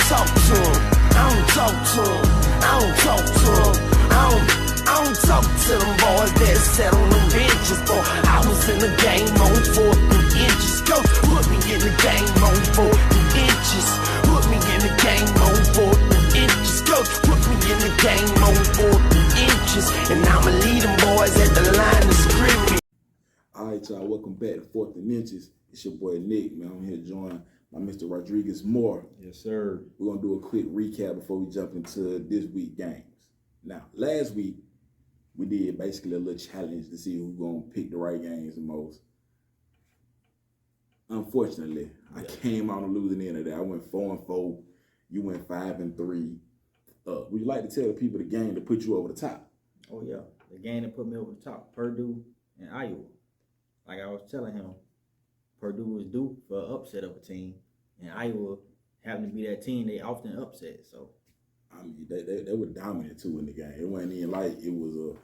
talk to him. I don't talk to him. I don't talk to him. I don't talk to them boys that sat on the benches, boy. I was in the game on 4th inches. Coach put me in the game on 4th inches. Put me in the game on 4th inches. Coach put me in the game on 4th inches. And I'ma lead them boys at the line of scrimmage. All right, y'all, welcome back to 4th and Inches. It's your boy Nick, man. I'm here joined by Mr. Rodriguez Moore. Yes, sir. We're going to do a quick recap before we jump into this week's games. Now, last week, we did basically a little challenge to see who's going to pick the right games the most. Unfortunately, I came out on the losing end of that. I went 4-4. You went 5-3. Would you like to tell the people the game to put you over the top? Oh, yeah. The game that put me over the top, Purdue and Iowa. Like I was telling him, Purdue was due for an upset of a team, and Iowa happened to be that team they often upset. So, I mean, they were dominant too in the game. It wasn't even like it was a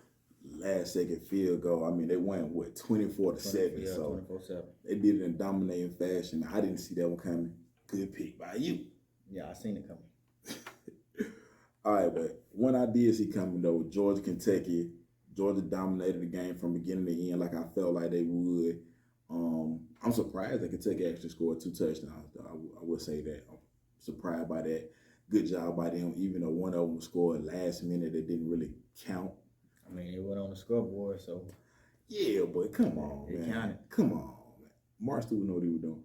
last-second field goal. I mean, they went 24-7. Yeah, so 24-7. they did it in dominating fashion. I didn't see that one coming. Good pick by you. Yeah, I seen it coming. All right, but when I did see coming though, Georgia, Kentucky. Georgia dominated the game from beginning to end, like I felt like they would. I'm surprised that Kentucky actually scored 2 touchdowns, though. I would say that. I'm surprised by that. Good job by them, even though one of them scored last minute that didn't really count. I mean, it went on the scoreboard, so. Yeah, but come on, it man. Counted. Come on, man. Mark still know what he was doing.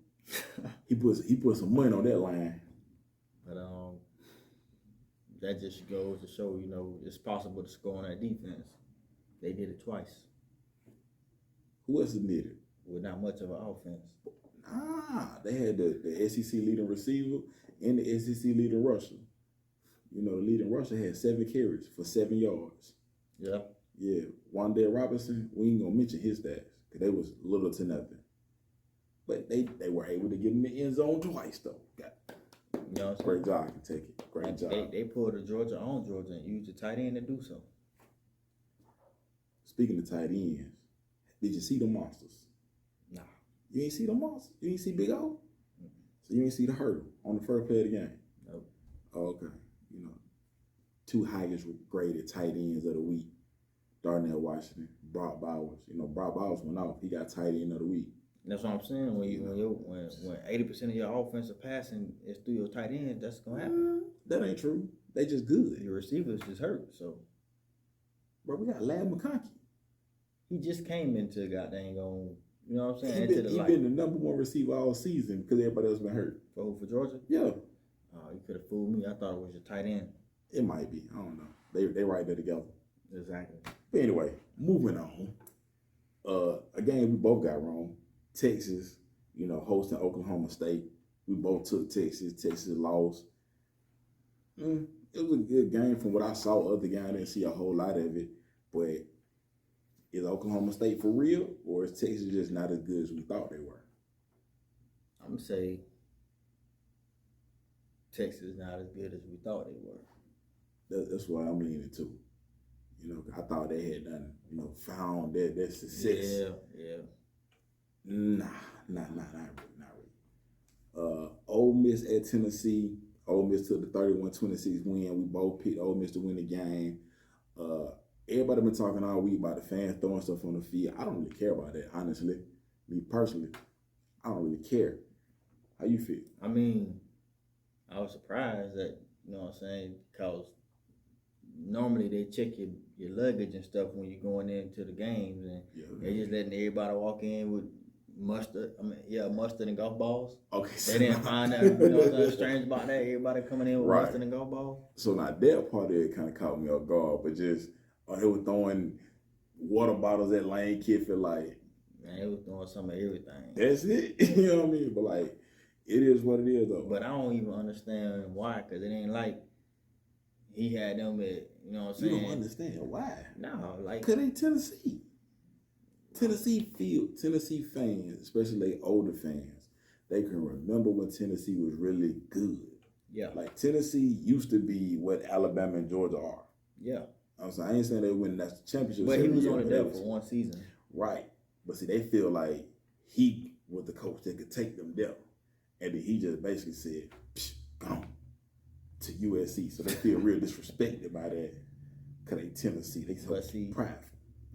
he put some money on that line. But that just goes to show, it's possible to score on that defense. They did it twice. Who else did it? With not much of an offense. They had the SEC leading receiver and the SEC leading rusher. The leading rusher had 7 carries for 7 yards. Yeah. Yeah. Wan'Dale Robinson, we ain't gonna mention his stats because they was little to nothing. But they were able to get in the end zone twice though. Great job, Kentucky. Great job. They pulled the Georgia on Georgia and used the tight end to do so. Speaking of tight ends, did you see the monsters? Nah. You ain't see the monsters? You ain't see Big O? So you ain't see the hurdle on the first play of the game? Nope. Oh, okay. 2 highest graded tight ends of the week. Darnell Washington, Brock Bowers. Brock Bowers went off. He got tight end of the week. That's what I'm saying. When 80% of your offensive passing is through your tight end, that's gonna happen. That ain't true. They just good. Your receivers just hurt. So, bro, we got Lad McConkey. He just came into goddamn going. You know what I'm saying? He been the number 1 receiver all season because everybody else been hurt. For Georgia? Yeah. Oh, you could have fooled me. I thought it was your tight end. It might be. I don't know. They right there together. Exactly. But anyway, moving on. A game we both got wrong. Texas, hosting Oklahoma State. We both took Texas. Texas lost. It was a good game from what I saw of the game. I didn't see a whole lot of it. But is Oklahoma State for real? Or is Texas just not as good as we thought they were? I'm going to say Texas is not as good as we thought they were. That's what I'm leaning to. I thought they had done, found their success. Yeah. Nah, not really. Ole Miss at Tennessee. Ole Miss took the 31-26 win. We both picked Ole Miss to win the game. Everybody been talking all week about the fans throwing stuff on the field. I don't really care about that, honestly. Me personally, I don't really care. How you feel? I mean, I was surprised that, because normally they check your luggage and stuff when you're going into the games, and they just letting everybody walk in with mustard and golf balls. Okay. They didn't find that, something strange about that. Everybody coming in with mustard and golf balls. So now that part of it kind of caught me off guard, but just they were throwing water bottles at Lane Kiffin, like. Man, they was throwing some of everything. That's it. You know what I mean? But like, it is what it is though. But I don't even understand why, because it ain't like he had them at, you know what I'm saying? You don't understand why? No, like. Because they Tennessee. Tennessee fans, especially older fans, they can remember when Tennessee was really good. Yeah. Like Tennessee used to be what Alabama and Georgia are. Yeah. I'm saying, I ain't saying they win that championship. But he was only there for one season. Right. But see, they feel like he was the coach that could take them there. And then he just basically said, gone. to USC, so they feel real disrespected by that because they Tennessee. They so prideful.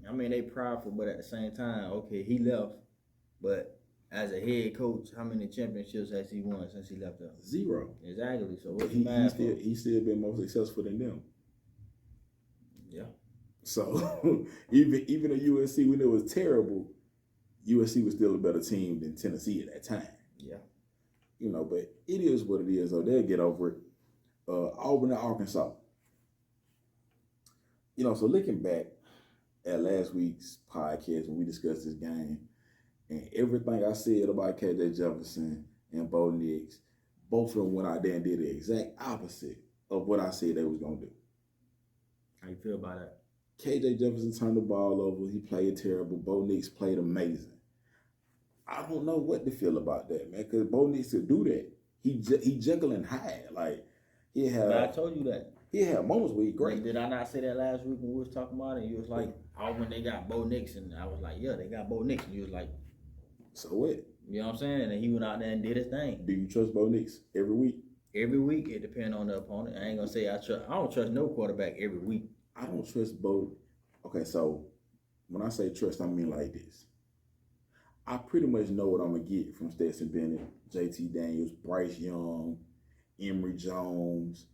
I mean, they prideful, but at the same time, okay, he left, but as a head coach, how many championships has he won since he left us? 0. Exactly. So what's he's still been more successful than them. Yeah. So even at USC, when it was terrible, USC was still a better team than Tennessee at that time. Yeah. You know, but it is what it is, though. They'll get over it. Auburn and Arkansas. You know, so looking back at last week's podcast when we discussed this game, and everything I said about KJ Jefferson and Bo Nix, both of them went out there and did the exact opposite of what I said they was going to do. How you feel about that? KJ Jefferson turned the ball over. He played terrible. Bo Nix played amazing. I don't know what to feel about that, man, because Bo Nix could do that. He Jekyll and Hyde. Like, he had... But I told you that. He had moments where he great. Did I not say that last week when we was talking about it? And you was like, when they got Bo Nix, and I was like, yeah, they got Bo Nix. And you was like... So what? You know what I'm saying? And he went out there and did his thing. Do you trust Bo Nix every week? Every week, it depends on the opponent. I ain't gonna say I don't trust no quarterback every week. I don't trust Bo. Okay, so when I say trust, I mean like this. I pretty much know what I'm gonna get from Stetson Bennett, JT Daniels, Bryce Young, Emory Jones,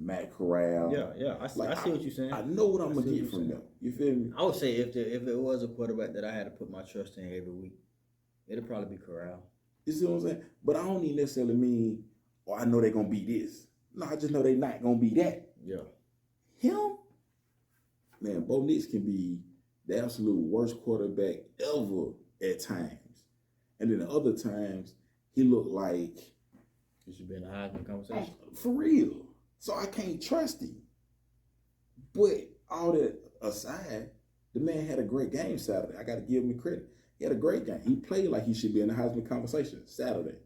Matt Corral. Yeah. I see what you're saying. I know what I'm gonna get from them. You feel me? I would say if it was a quarterback that I had to put my trust in every week, it'd probably be Corral. You see what I'm saying? But I don't even necessarily mean, I know they're gonna be this. No, I just know they're not gonna be that. Yeah. Him, man, Bo Nix can be the absolute worst quarterback ever at times. And then the other times, he looked like... He should be in a Heisman conversation. For real. So I can't trust him. But all that aside, the man had a great game Saturday. I got to give him credit. He had a great game. He played like he should be in the Heisman conversation Saturday.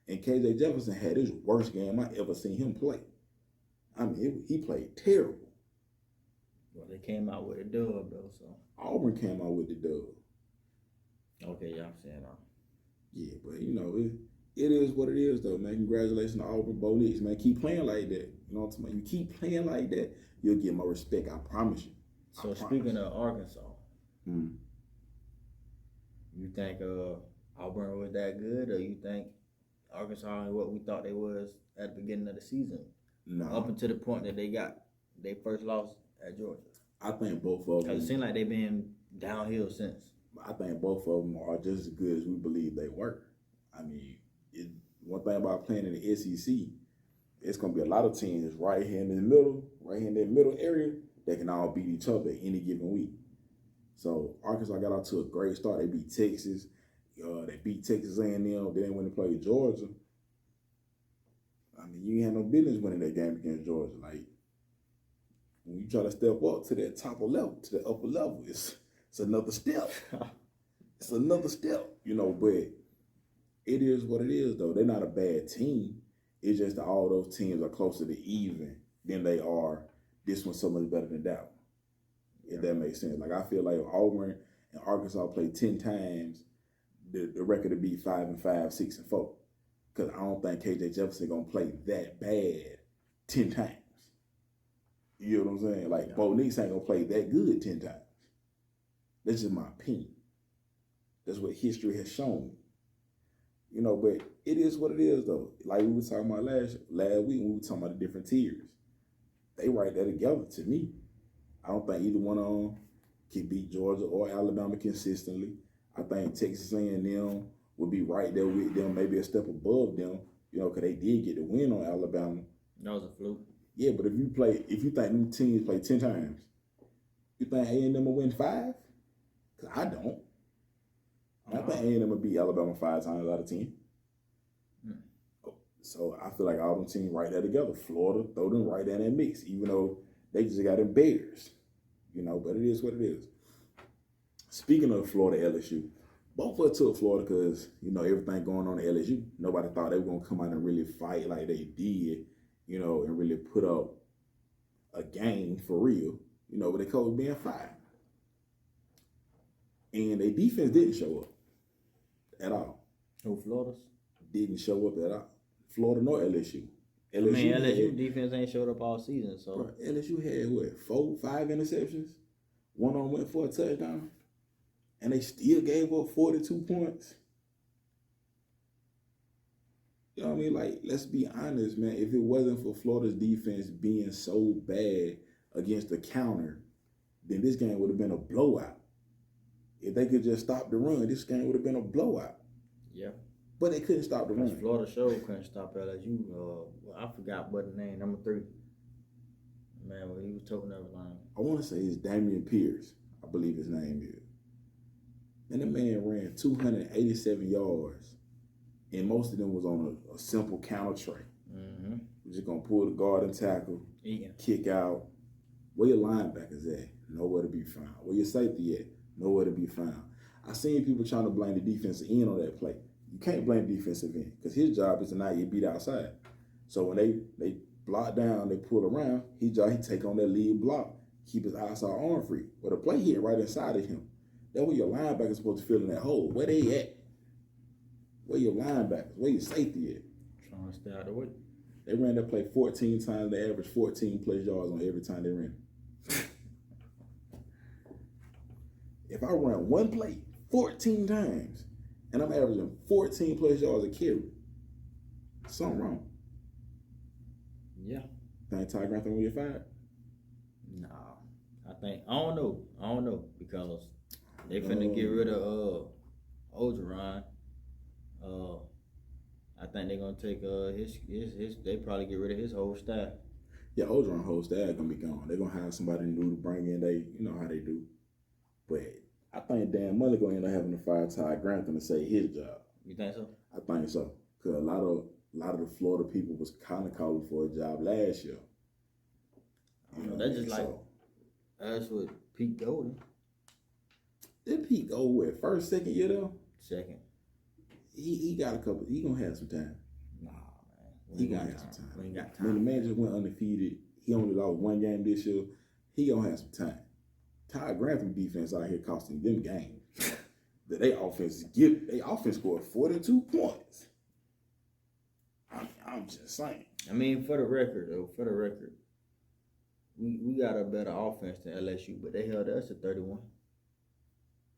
And KJ Jefferson had his worst game I ever seen him play. I mean, he played terrible. Well, they came out with a dub, though, so. Auburn came out with the dub. Okay, yeah, I'm saying that. Yeah, but, you know, it is what it is, though, man. Congratulations to Auburn, Bo Nix, man. Keep playing like that. You know what I'm saying? You keep playing like that, you'll get my respect. I promise you. So, speaking of Arkansas, you think Auburn was that good, or you think Arkansas and what we thought they was at the beginning of the season? No. Up until the point that they got their first loss at Georgia. I think both of them. Because it seems like they've been downhill since. I think both of them are just as good as we believe they were. I mean, one thing about playing in the SEC, it's going to be a lot of teams right here in that middle area, that can all beat each other any given week. So Arkansas got out to a great start. They beat Texas. They beat Texas A&M. Then when they played Georgia, I mean, you ain't had no business winning that game against Georgia. Like, when you try to step up to that upper level, it's another step. It's another step, you know, but it is what it is, though. They're not a bad team. It's just that all those teams are closer to even than they are. This one's so much better than that one, if that makes sense. Like, I feel like if Auburn and Arkansas play 10 times, the record would be 5-5, 6-4. Because I don't think KJ Jefferson going to play that bad 10 times. You know what I'm saying? Like, Bo Nix ain't going to play that good 10 times. That's just my opinion. That's what history has shown me. You know, but it is what it is, though. Like we were talking about last week when we were talking about the different tiers. They right there together to me. I don't think either one of them can beat Georgia or Alabama consistently. I think Texas A&M would be right there with them, maybe a step above them, you know, because they did get the win on Alabama. That was a fluke. Yeah, but if you think them teams play 10 times, you think A&M will win 5? Because I don't. I think A&M will beat Alabama 5 times out of 10. So I feel like all them teams right there together. Florida, throw them right there in that mix, even though they just got them Bears. You know, but it is what it is. Speaking of Florida, LSU, both of us took Florida because, you know, everything going on at LSU. Nobody thought they were going to come out and really fight like they did, you know, and really put up a game for real, you know, with the coach being fired. And their defense didn't show up at all. Who, Florida's? Didn't show up at all. Florida nor LSU. LSU defense ain't showed up all season, so. Bro, LSU had, 4-5 interceptions? One of them went for a touchdown. And they still gave up 42 points. You know what I mean? Like, let's be honest, man. If it wasn't for Florida's defense being so bad against the counter, then this game would have been a blowout. If they could just stop the run, this game would have been a blowout. Yeah. But they couldn't stop the run. Florida sure couldn't stop LSU. I forgot what the name, number 3. Man, well, he was toting everything. I want to say it's Damian Pierce, I believe his name is. And the man ran 287 yards, and most of them was on a simple counter tray. Mm-hmm. We're just going to pull the guard and tackle, kick out. Where your linebackers at? Nowhere to be found. Where your safety at? Nowhere to be found. I seen people trying to blame the defensive end on that play. You can't blame the defensive end because his job is to not get beat outside. So when they block down, they pull around, his job, he take on that lead block, keep his outside arm free. Well, the play hit right inside of him. That's where your linebackers supposed to fill in that hole. Where they at? Where your linebackers? Where your safety at? Trying to stay out of the way. They ran that play 14 times. They averaged 14 plus yards on every time they ran. If I run one play 14 times and I'm averaging 14 plus yards a carry, something wrong. Yeah. Think Ty Grantham will get fired? No. I don't know because they finna get rid of Ogeron. I think they're gonna take his they probably get rid of his whole staff. Yeah, Ogeron whole staff gonna be gone. They're gonna have somebody new to bring in. They, you know how they do. But I think Dan Mullen gonna end up having to fire Ty Grantham to say his job. You think so? I think so. Cause a lot of the Florida people was kind of calling for a job last year. That's just like us with Pete Golden. Did Pete go with first, second year though? Second. He got a couple. He gonna have some time. Nah, man. He gonna have some time. We ain't got time. When the man just went undefeated, he only lost one game this year. He gonna have some time. Ty Grantham defense out here costing them games. They offense scored 42 points. I'm just saying. I mean, for the record, we got a better offense than LSU, but they held us to 31.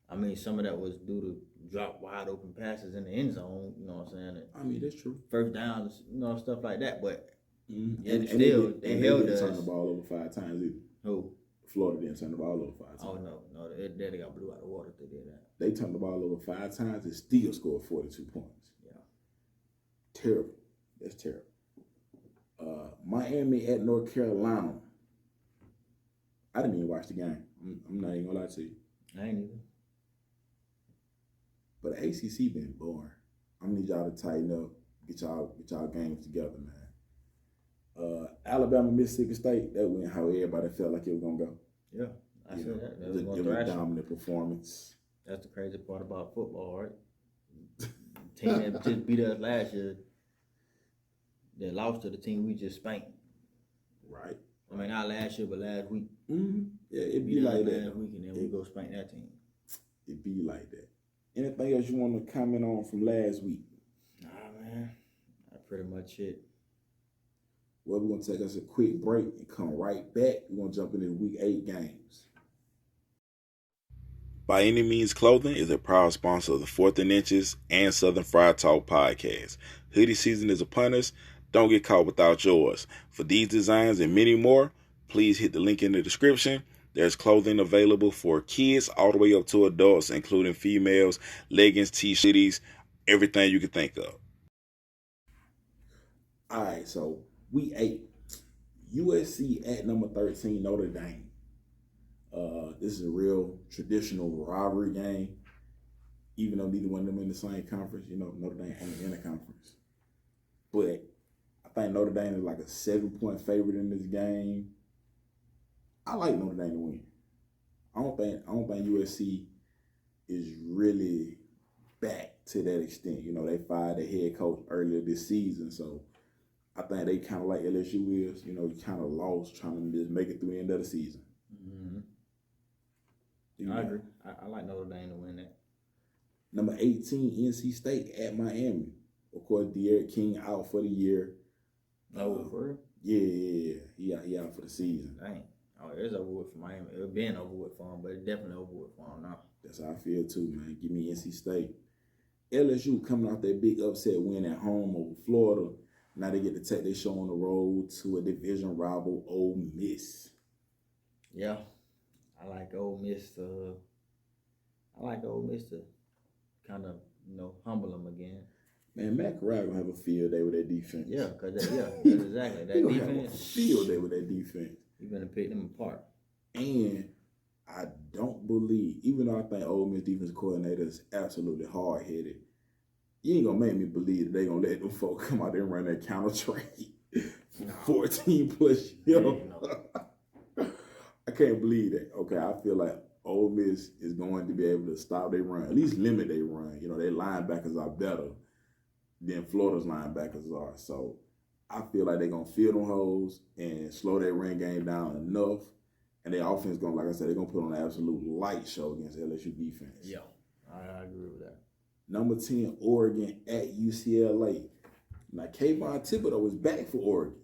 I mean, some of that was due to drop wide open passes in the end zone, you know what I'm saying? I mean, that's true. First downs, stuff like that, but and still, they held didn't us. turn the ball over 5 times either. Who? Florida didn't turn the ball over 5 times. Oh, no, they got blew out of the water if they did that. They turned the ball over 5 times and still scored 42 points. Yeah. Terrible. That's terrible. Miami at North Carolina. I didn't even watch the game. I'm not even gonna lie to you. I ain't either. But the ACC been boring. I'm gonna need y'all to tighten up, get y'all games together, man. Alabama, Mississippi State, that went how everybody felt like it was gonna go. Yeah, I said that. That It was a dominant performance. That's the crazy part about football, right? Team that just beat us last year, they lost to the team we just spanked. Right. I mean, not last year, but last week. Mm-hmm. Yeah, it'd be like that. Last week, and then we go spank that team. It'd be like that. Anything else you want to comment on from last week? Nah, man. That's pretty much it. Well, we're going to take us a quick break and come right back. We're going to jump into week 8 games. By Any Means Clothing is a proud sponsor of the 4th and Inches and Southern Fried Talk podcast. Hoodie season is upon us. Don't get caught without yours. For these designs and many more, please hit the link in the description. There's clothing available for kids all the way up to adults, including females, leggings, t-shirts, everything you can think of. All right, so week 8, USC at number 13, Notre Dame. This is a real traditional rivalry game, even though neither one of them in the same conference. Notre Dame ain't in a conference. But I think Notre Dame is like a 7-point favorite in this game. I like Notre Dame to win. I don't think USC is really back to that extent. They fired the head coach earlier this season, so I think they kind of like LSU is. Kind of lost trying to just make it through the end of the season. Mm-hmm. I agree. I like Notre Dame to win that. Number 18, NC State at Miami. Of course, De'Aaron King out for the year. Oh, for real? Yeah. He out for the season. Dang. Oh, it's over with for Miami. It's been over with for him, but it's definitely over with for him now. That's how I feel too, man. Give me NC State. LSU coming off that big upset win at home over Florida. Now they get to take their show on the road to a division rival, Ole Miss. Yeah, I like Ole Miss to kind of humble them again. Man, Matt Corral gonna have a field day with that defense. Yeah, that's exactly that he defense. Have a field day with that defense. You gonna pick them apart. And I don't believe, even though I think Ole Miss defense coordinator is absolutely hard headed, you ain't gonna make me believe that they gonna let them folks come out there and run that counter trade for 14 plus years. I can't believe that. Okay, I feel like Ole Miss is going to be able to stop their run, at least limit their run. Their linebackers are better than Florida's linebackers are. So I feel like they're going to fill them holes and slow their run game down enough. And their offense going, like I said, they're going to put on an absolute light show against LSU defense. Yeah, I agree with that. Number 10, Oregon at UCLA. Now, Kayvon Thibodeau is back for Oregon,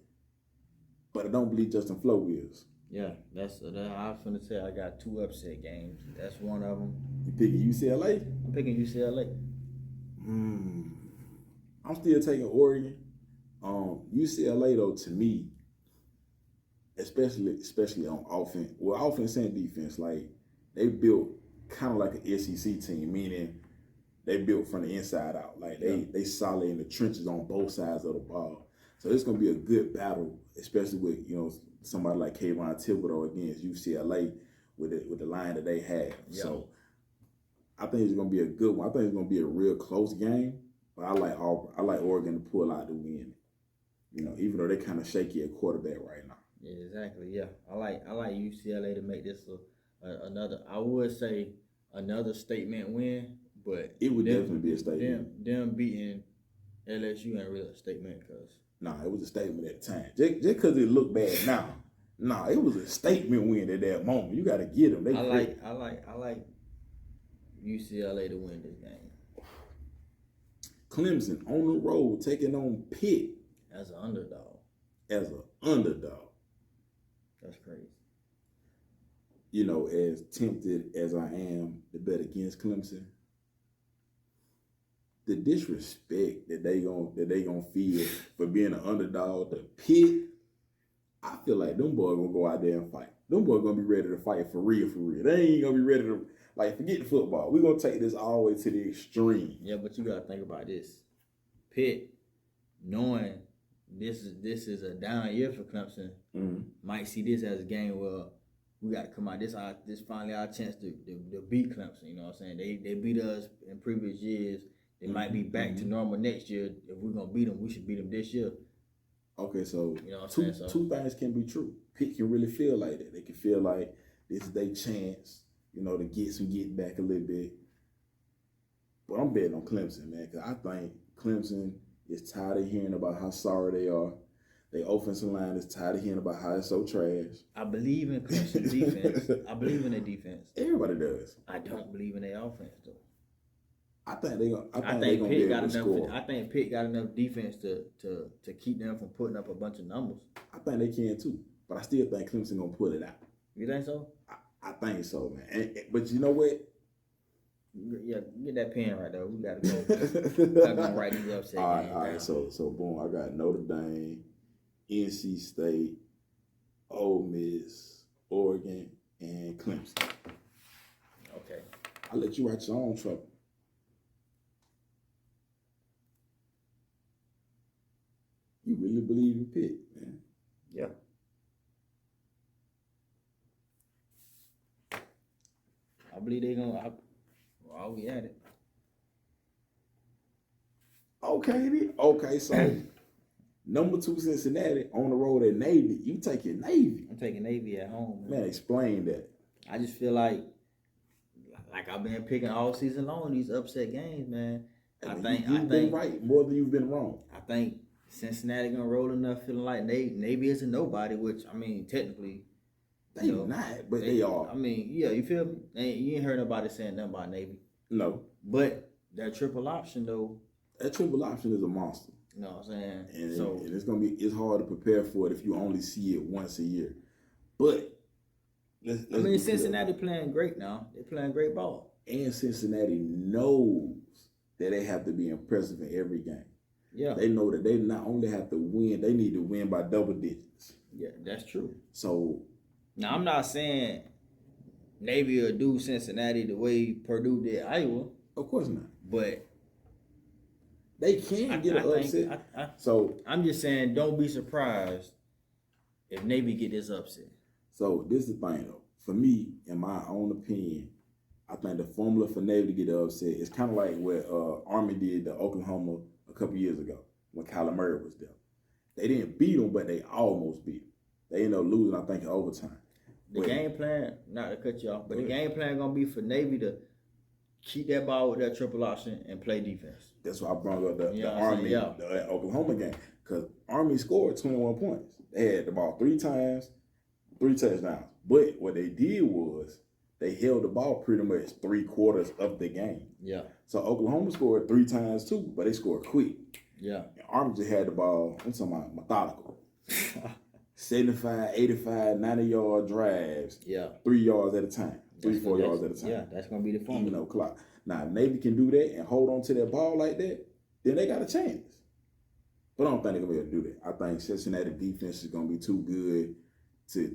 but I don't believe Justin Flo is. Yeah, I was going to say I got 2 upset games. That's one of them. You picking UCLA? I'm picking UCLA. I'm still taking Oregon. UCLA, though, to me, especially on offense, offense and defense, like, they built kind of like an SEC team, meaning they built from the inside out. Like, they solid in the trenches on both sides of the ball. So it's going to be a good battle, especially with, somebody like Kayvon Thibodeau against UCLA with the line that they have. Yeah. So I think it's going to be a good one. I think it's going to be a real close game, but I like Oregon to pull out the win. Even though they're kind of shaky at quarterback right now. Yeah, exactly. Yeah, I like UCLA to make this another. I would say another statement win, but it would definitely be a statement. Them beating LSU ain't really a statement, cause. Nah, it was a statement at the time. Just because it looked bad now. Nah, it was a statement win at that moment. You got to get them. I like UCLA to win this game. Clemson on the road taking on Pitt as an underdog. That's crazy. As tempted as I am to bet against Clemson, the disrespect that they gonna feel for being an underdog to Pitt, I feel like them boys gonna go out there and fight. Them boys gonna be ready to fight for real. They ain't gonna be ready to forget the football. We're gonna take this all the way to the extreme. Yeah, but you gotta think about this. Pitt, knowing this is a down year for Clemson, might see this as a game where we got to come out. This finally our chance to beat Clemson. You know what I'm saying? They beat us in previous years. They might be back to normal next year. If we're gonna beat them, we should beat them this year. Okay, so two things can be true. Pitt can really feel like that. They can feel like this is their chance, to get back a little bit. But I'm betting on Clemson, man, because I think Clemson is tired of hearing about how sorry they are. Their offensive line is tired of hearing about how it's so trash. I believe in Clemson defense. I believe in their defense. Everybody does. I don't believe in their offense, though. I think Pitt got enough. I think Pitt got enough defense to keep them from putting up a bunch of numbers. I think they can too, but I still think Clemson gonna pull it out. You think so? I think so, man. But you know what? Yeah, get that pen right there. We gotta go. I'm gonna write these upset. All right. So boom. I got Notre Dame, NC State, Ole Miss, Oregon, and Clemson. Okay. I'll let you write your own trouble. You really believe in Pitt, man? Yeah. I believe they're gonna. While we at it. Okay. So number 2 Cincinnati on the road at Navy. You taking Navy? I'm taking Navy at home. Man, explain that. I just feel like I've been picking all season long these upset games, man. I think you've been right more than you've been wrong. I think Cincinnati gonna roll enough, feeling like Navy is a nobody, which I mean technically. They not, but they are. I mean, yeah, you feel me? You ain't heard nobody saying nothing about Navy. No. But that triple option, though. That triple option is a monster. You know what I'm saying? And it's hard to prepare for it if you only see it once a year. But let's Cincinnati playing great now. They're playing great ball. And Cincinnati knows that they have to be impressive in every game. Yeah. They know that they not only have to win, they need to win by double digits. Yeah, that's true. So now I'm not saying Navy will do Cincinnati the way Purdue did Iowa. Of course not. But they can get an upset. So I'm just saying, don't be surprised if Navy get this upset. So this is the thing though. For me, in my own opinion, I think the formula for Navy to get the upset is kind of like what Army did to Oklahoma a couple years ago when Kyler Murray was there. They didn't beat them, but they almost beat them. They ended up losing, I think, in overtime. The game plan, not to cut you off, but the game plan gonna be for Navy to keep that ball with that triple option and play defense. That's why I brought up the Army, the Oklahoma game, because Army scored 21 points. They had the ball 3 times, 3 touchdowns. But what they did was they held the ball pretty much 3/4 of the game. Yeah. So Oklahoma scored 3 times too, but they scored quick. Yeah. And Army just had the ball, I'm talking about methodical. 75, 85, 90-yard drives. Yeah. 3 yards at a time. 3-4 yards at a time. Yeah, that's going to be the formula. Even no clock. Now, if Navy can do that and hold on to that ball like that, then they got a chance. But I don't think they're going to be able to do that. I think Cincinnati defense is going to be too good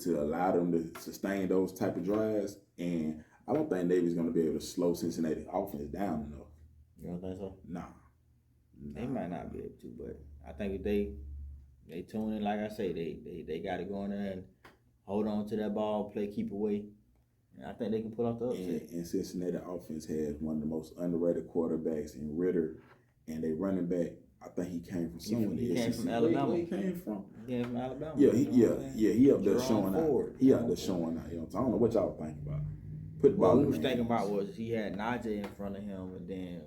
to allow them to sustain those type of drives. And I don't think Navy's going to be able to slow Cincinnati offense down enough. You don't think so? Nah. They might not be able to, but I think if they tune in, like I say, they got to go in there and hold on to that ball, play keep away. And I think they can pull off the upset. And Cincinnati offense has one of the most underrated quarterbacks in Ritter, and they running back. I think he came from somewhere. He came from Alabama. Where he came from? He came from Alabama. Yeah, he up there showing out. He up there Ford. showing out. You know, so I don't know what y'all think about. Put the ball. What we was thinking about was he had Najee in front of him, and then.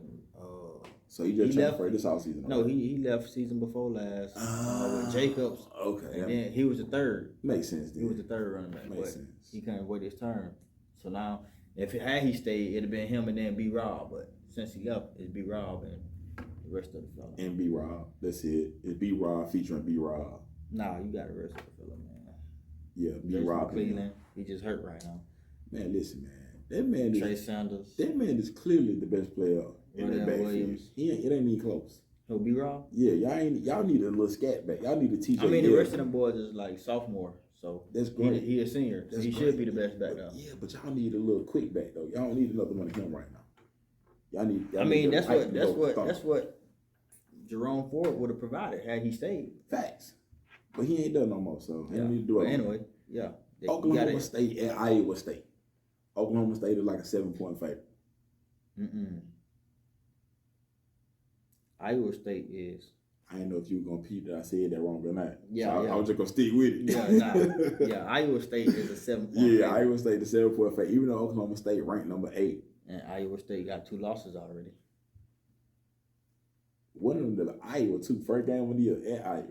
So he just transferred this offseason? No, he left season before last with Jacobs. Okay. And then he was the third. Makes sense. He was the third running back. Makes sense. He couldn't wait his turn. So now, if he stayed, it'd have been him and then B Rob. But since he left, it's B Rob and the rest of the fella. And B Rob. That's it. It's B Rob featuring B Rob. Nah, you got the rest of the fella, man. Yeah, B Rob. Cleveland. He just hurt right now. Man, listen, man. That man Trey Sanders. That man is clearly the best player in the backfield. It ain't even close. He'll be Rob? Yeah, y'all need a little scat back. Y'all need to teach. I mean, the rest of them boys is like sophomore, so that's great. He a senior, so he should be the best back now. Yeah, but y'all need a little quick back though. Y'all don't need another one of him right now. Y'all need. That's what Jerome Ford would have provided had he stayed. Facts, but he ain't done no more, so he don't need to do it. Anyway, yeah. Oklahoma State and Iowa State. Oklahoma State is like a 7-point favorite. Iowa State is. I didn't know if you were gonna peep that I said that wrong or not. Yeah, so I was just gonna stick with it. Iowa State is a 7-point favorite. Yeah, Iowa State is 7-point favorite, even though Oklahoma State ranked number 8. And Iowa State got 2 losses already. One of them to Iowa too. First game of the year at Iowa.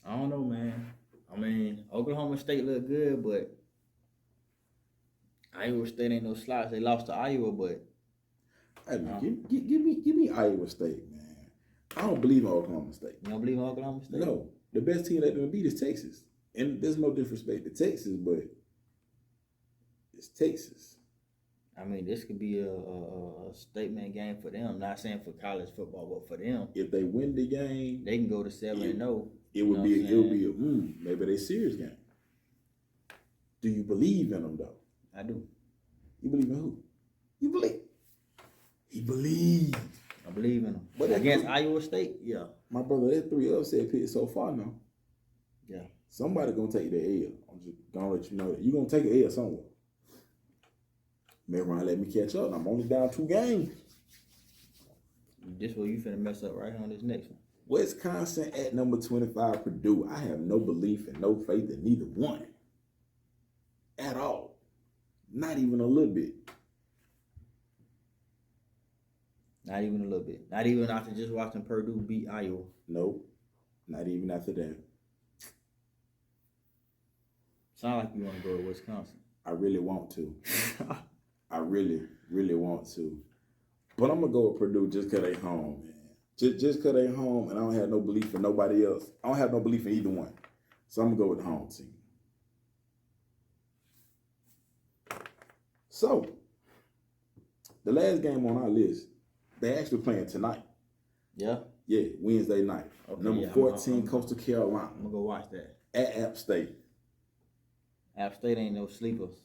I don't know, man. I mean, Oklahoma State looked good, but Iowa State ain't no slouch. They lost to Iowa, but hey, man, give me Iowa State, man. I don't believe in Oklahoma State. You don't believe in Oklahoma State? No. The best team they're going to beat is Texas. And there's no disrespect to Texas, but it's Texas. I mean, this could be a statement game for them. Not saying for college football, but for them. If they win the game, they can go to 7-0. It would be maybe they serious game. Do you believe in them though? I do. You believe in who? You believe? He believes. I believe in them. But against Iowa State, yeah. My brother, that 3 upset picks so far now. Yeah. Somebody gonna take the L. I'm just gonna let you know that. You're gonna take an L somewhere. Maybe let me catch up. I'm only down 2 games. This way you finna mess up right on this next one. Wisconsin at number 25, Purdue. I have no belief and no faith in neither one. At all. Not even a little bit. Not even a little bit. Not even after just watching Purdue beat Iowa. Nope. Not even after that. Sound like you want to go to Wisconsin. I really want to. I really, really want to. But I'm going to go with Purdue just because they home, man. Just because they home and I don't have no belief in nobody else. I don't have no belief in either one. So I'm going to go with the home team. So, the last game on our list, they actually playing tonight. Yeah? Yeah, Wednesday night. Okay, Number 14, Coastal Carolina. I'm going to go watch that. At App State. App State ain't no sleepers.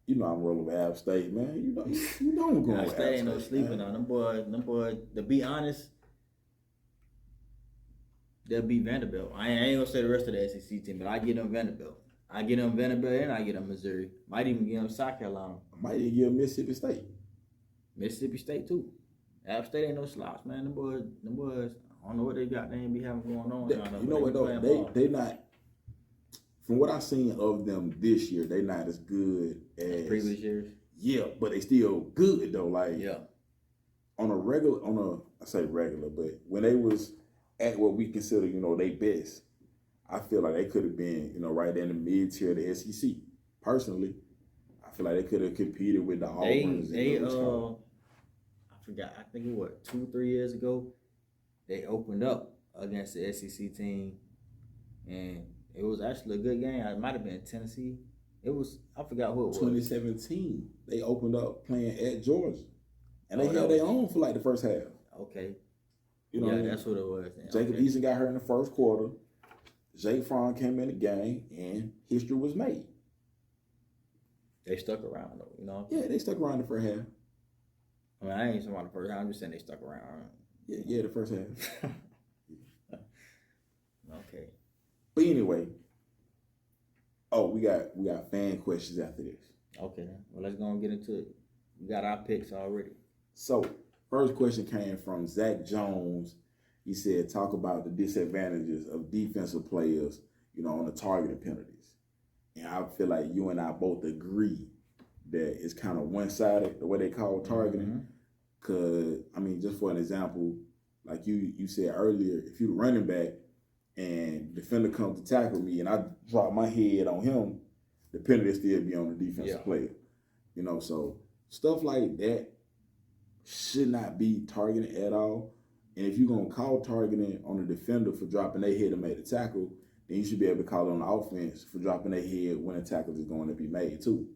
You know I'm rolling with App State, man. You know I'm going App with State ain't no sleeper now. Them boys, to be honest, they'll beat Vanderbilt. I ain't gonna say the rest of the SEC team, but I get them Vanderbilt. I get them Vanderbilt and I get them Missouri. Might even get them South Carolina. I might even give them Mississippi State. Mississippi State too. App State ain't no slouch, man. Them boys, I don't know what they got. They ain't be having going on. You know what though? They not. From what I've seen of them this year, they not as good as previous years. Yeah, but they still good though. Like yeah, I say regular, but when they was at what we consider, they best, I feel like they could have been, right there in the mid tier of the SEC. Personally, I feel like they could have competed with the Auburns. I forgot. I think it was 2-3 years ago. They opened up against the SEC team, and it was actually a good game. It might have been Tennessee. It was, I forgot who it was. 2017. They opened up playing at Georgia. And they held their own for like the first half. Okay. Yeah, that's what it was. Jacob Eason got hurt in the first quarter. Jake Fromm came in the game, and history was made. They stuck around, though, Yeah, they stuck around the first half. I mean, I ain't talking about the first half. I'm just saying they stuck around. Yeah, the first half. Okay. But anyway, we got fan questions after this. Okay, well, let's go and get into it. We got our picks already. So, first question came from Zach Jones. He said, talk about the disadvantages of defensive players, on the targeting penalties. And I feel like you and I both agree that it's kind of one-sided, the way they call targeting. Because, just for an example, like you said earlier, if you're running back and defender comes to tackle me and I drop my head on him, the penalty still be on the defensive player. So stuff like that should not be targeting at all. And if you're going to call targeting on a defender for dropping their head to make the tackle, then you should be able to call it on the offense for dropping their head when a tackle is going to be made too.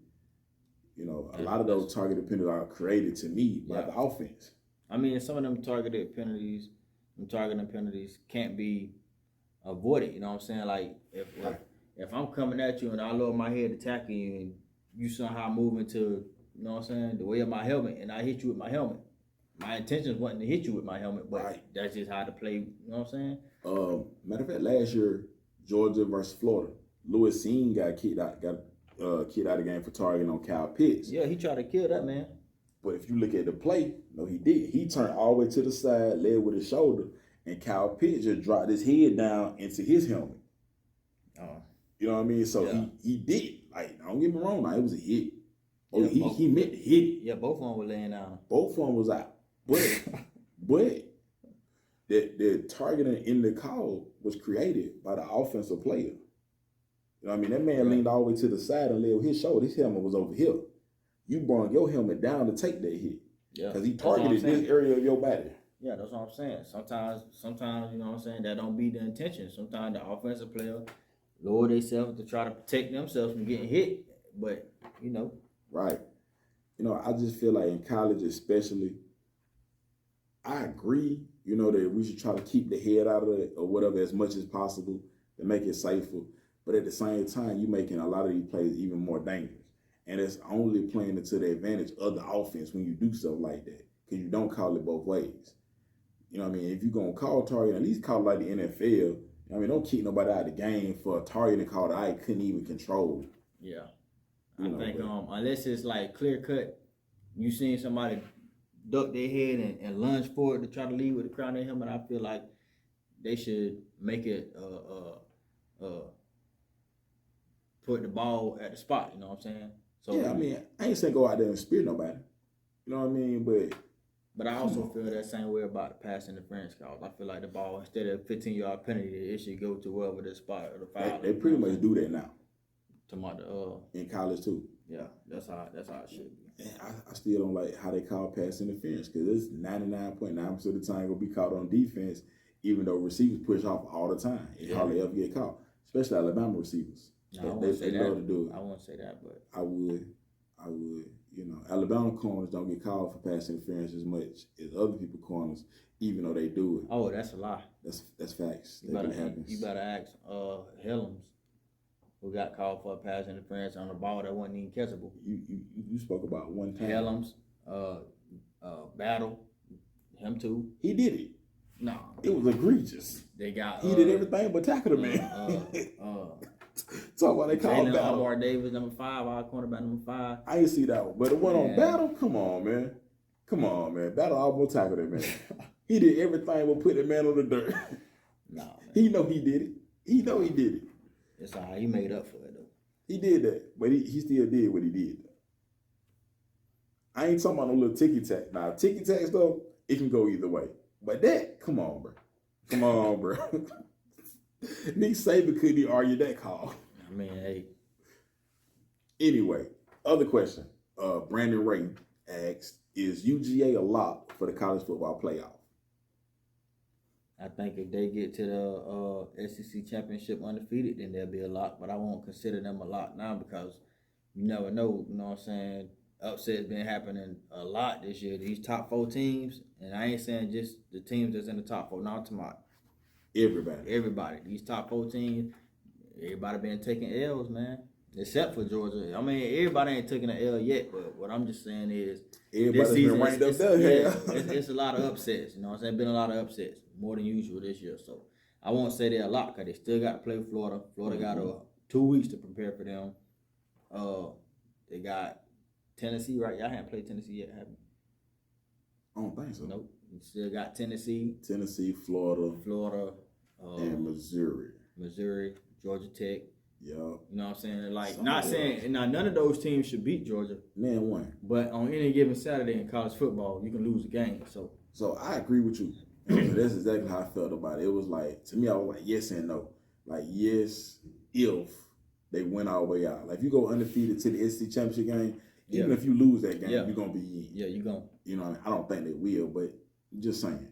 A lot of those targeted penalties are created to me by the offense. Some of them targeting penalties can't be avoided. You know what I'm saying? Like if I'm coming at you and I lower my head to tackle you and you somehow move into, the way of my helmet and I hit you with my helmet. My intentions wasn't to hit you with my helmet, but that's just how to play, you know what I'm saying? Matter of fact, last year, Georgia versus Florida, Lewis Seen got kicked out of the game for targeting on Kyle Pitts. Yeah, he tried to kill that man. But if you look at the play, no, he did. He turned all the way to the side, led with his shoulder, and Kyle Pitts just dropped his head down into his helmet. You know what I mean? So he did. Like, don't get me wrong, now it was a hit. He meant to hit it. Yeah, both of them were laying down. Both of them was out. But the targeting in the call was created by the offensive player. You know what I mean? That man leaned all the way to the side and led with his shoulder. His helmet was over here. You brought your helmet down to take that hit. Yeah. Because he targeted this area of your body. Yeah, that's what I'm saying. Sometimes, you know what I'm saying, that don't be the intention. Sometimes the offensive player lower themselves to try to protect themselves from getting hit. But, Right. I just feel like in college especially, I agree, that we should try to keep the head out of it or whatever as much as possible to make it safer. But at the same time, you're making a lot of these plays even more dangerous. And it's only playing into the advantage of the offense when you do stuff like that. Because you don't call it both ways. You know what I mean? If you're going to call target, at least call it like the NFL. Don't kick nobody out of the game for a targeting call that I couldn't even control. Yeah. I think unless it's like clear cut, you seen somebody duck their head and lunge forward to try to lead with the crown of their helmet, I feel like they should make it put the ball at the spot, you know what I'm saying? So I ain't saying go out there and spear nobody. You know what I mean? But I also feel that same way about the pass interference calls. I feel like the ball, instead of 15-yard penalty, it should go to wherever the spot or the foul. They pretty much do that now. Talking in college too. Yeah, that's how it should be. And I still don't like how they call pass interference because it's 99.9% of the time gonna be caught on defense, even though receivers push off all the time. It hardly ever get caught, especially Alabama receivers. No, they love to do it. I won't say that, but I would. You know, Alabama corners don't get called for pass interference as much as other people corners, even though they do it. Oh, that's a lie. That's facts. You better ask Helms, who got called for a pass interference on a ball that wasn't even catchable. You spoke about one time. Helms, Battle, him too. He did it. No, it was egregious. They got he did everything but tackle the man. Talk about they called Battle. Albar Davis, number 5, our cornerback number 5. I didn't see that one, but the one on Battle, come on, man. Battle almost tackled that man. He did everything but put the man on the dirt. No, man. He know he did it. He did it. It's all right. He made up for it though. He did that, but he still did what he did. I ain't talking about no little ticky tack. Now ticky tack stuff, it can go either way. But that, come on, bro. Nick Saban couldn't even argue that call. I mean, hey. Anyway, other question. Brandon Ray asked, is UGA a lock for the college football playoff? I think if they get to the SEC championship undefeated, then they'll be a lock. But I won't consider them a lock now because you never know. You know what I'm saying? Upsets been happening a lot this year. These top 4 teams, and I ain't saying just the teams that's in the top 4. Now I'm talking about everybody. These top 4 teams, everybody been taking L's, man. Except for Georgia. I mean, everybody ain't taking an L yet, but what I'm just saying is everybody's been ranked up there. It's a lot of upsets. You know what I'm saying? Been a lot of upsets, more than usual this year. So I won't say they're a lot because they still got to play Florida. Florida got 2 weeks to prepare for them. They got Tennessee, right? Y'all haven't played Tennessee yet, have you? I don't think so. Nope. You still got Tennessee, Florida, and Missouri, Georgia Tech. Yeah. You know what I'm saying? Like, not saying, now none of those teams should beat Georgia. Man, one. But on any given Saturday in college football, you can lose a game. So I agree with you. That's exactly how I felt about it. It was like, to me, I was like, yes and no. Like, yes, if they went all the way out. Like, if you go undefeated to the SEC championship game, even if you lose that game, you're going to be in. Yeah, you're going to. You know what I mean? I don't think they will, but just saying.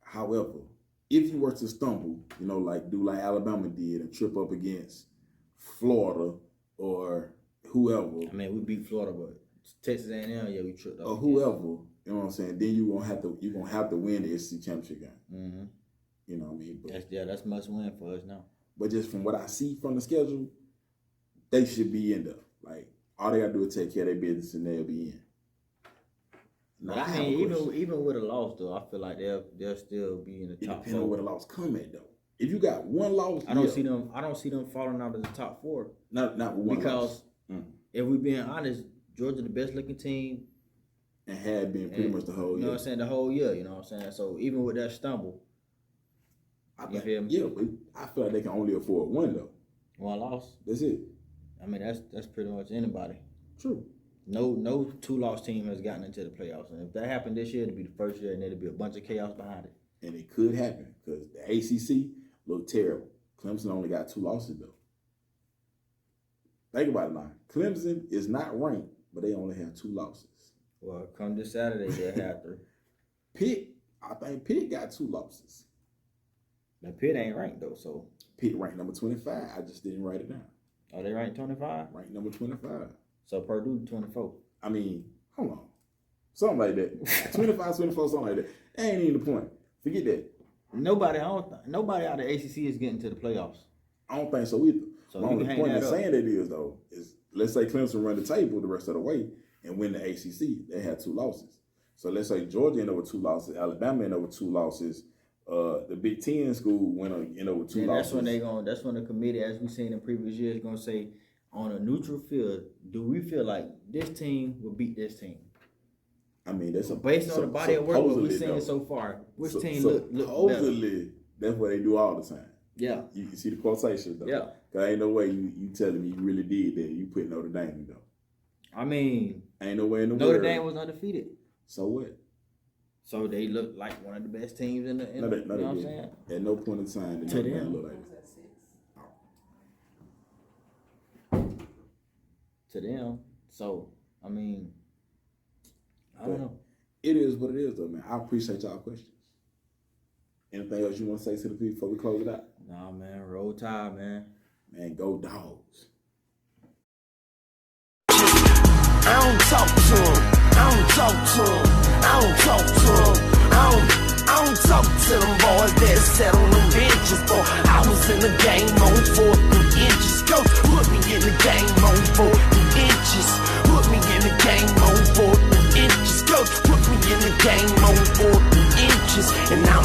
However, if you were to stumble, you know, like Alabama did and trip up against Florida or whoever. I mean, we beat Florida, but Texas A&M, we tripped up. Or whoever, you know what I'm saying? Then you're gonna have to win the SEC championship game. Mm-hmm. You know what I mean? But, that's must win for us now. But just from what I see from the schedule, they should be in there. Like, all they gotta do is take care of their business and they'll be in. But I mean, even with a loss though, I feel like they'll still be in the top 4. Depending on where the loss come at though. If you got one loss, I don't see them falling out of the top 4. Not with one because loss. If we're being honest, Georgia the best looking team. And had been pretty much the whole year. You know what I'm saying? The whole year, you know what I'm saying? So even with that stumble, you feel me? Yeah, but I feel like they can only afford one though. One loss. That's it. I mean, that's pretty much anybody. True. No 2-loss team has gotten into the playoffs, and if that happened this year, it'd be the first year, and there'd be a bunch of chaos behind it. And it could happen because the ACC looked terrible. Clemson only got 2 losses though. Think about it now. Clemson is not ranked, but they only have 2 losses. Well, come this Saturday, they'll have 3. I think Pitt got 2 losses. Now Pitt ain't ranked though, so Pitt ranked number 25. I just didn't write it down. Oh, they ranked 25? Ranked number 25. So Purdue 24. I mean, hold on. Something like that. 25, 24, something like that. That ain't even the point. Forget that. Nobody out of the ACC is getting to the playoffs. I don't think so either. So the only point in saying that is, though, is let's say Clemson run the table the rest of the way and win the ACC. They had 2 losses. So let's say Georgia ended up with 2 losses. Alabama ended up with 2 losses. The Big Ten school ended up with 2 losses. That's when the committee, as we've seen in previous years, is going to say, on a neutral field, do we feel like this team will beat this team? I mean, that's based on the body of work what we've seen so far. Which team look supposedly better? That's what they do all the time. Yeah, you can see the quotation though. Yeah, cause ain't no way you telling me you really did that. You put Notre Dame though. I mean, ain't no way in the Notre world. Dame was undefeated. So what? So they look like one of the best teams in the. You know what I'm saying? At no point in time did Notre Dame look like that. to them. So, I mean, I don't know. It is what it is, though, man. I appreciate y'all questions. Anything else you want to say to the people before we close it out? Nah, man. Roll Tide, man. Man, go Dogs. I don't talk to him. I don't talk to him. I don't talk to him. I don't talk to them boys that sat on them benches, boy. I was in the game on 4th inches. Coach put me in the game on 4th inches. Put me in the game on 4th inches. Coach put me in the game on 4th inches. And I